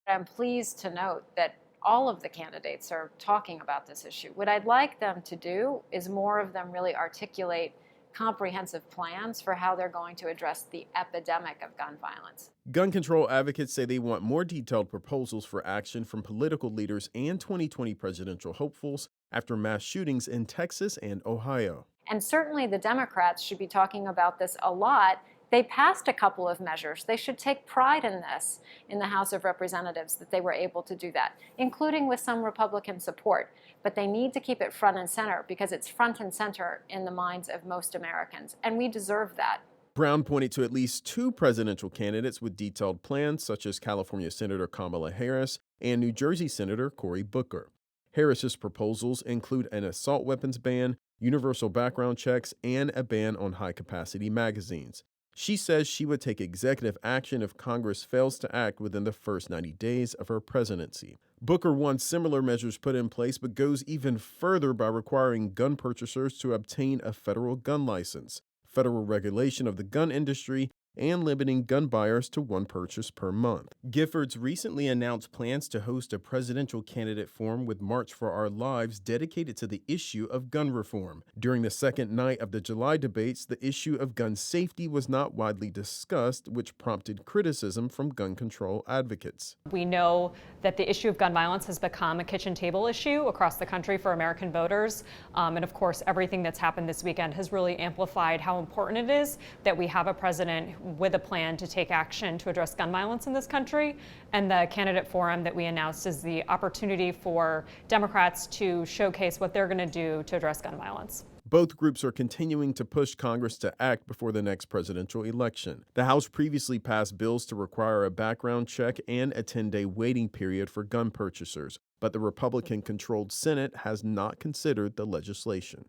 I'm pleased to note that all of the candidates are talking about this issue. What I'd like them to do is more of them really articulate comprehensive plans for how they're going to address the epidemic of gun violence. Gun control advocates say they want more detailed proposals for action from political leaders and 2020 presidential hopefuls after mass shootings in Texas and Ohio. And certainly the Democrats should be talking about this a lot. They passed a couple of measures. They should take pride in this in the House of Representatives that they were able to do that, including with some Republican support. But they need to keep it front and center because it's front and center in the minds of most Americans, and we deserve that. Brown pointed to at least two presidential candidates with detailed plans, such as California Senator Kamala Harris and New Jersey Senator Cory Booker. Harris's proposals include an assault weapons ban, universal background checks, and a ban on high capacity magazines. She says she would take executive action if Congress fails to act within the first 90 days of her presidency. Booker wants similar measures put in place, but goes even further by requiring gun purchasers to obtain a federal gun license, federal regulation of the gun industry, and limiting gun buyers to one purchase per month. Giffords recently announced plans to host a presidential candidate forum with March for Our Lives dedicated to the issue of gun reform. During the second night of the July debates, the issue of gun safety was not widely discussed, which prompted criticism from gun control advocates. We know that the issue of gun violence has become a kitchen table issue across the country for American voters. And of course, everything that's happened this weekend has really amplified how important it is that we have a president with a plan to take action to address gun violence in this country. And the candidate forum that we announced is the opportunity for Democrats to showcase what they're going to do to address gun violence. Both groups are continuing to push Congress to act before the next presidential election. The House previously passed bills to require a background check and a 10-day waiting period for gun purchasers, but the Republican-controlled Senate has not considered the legislation.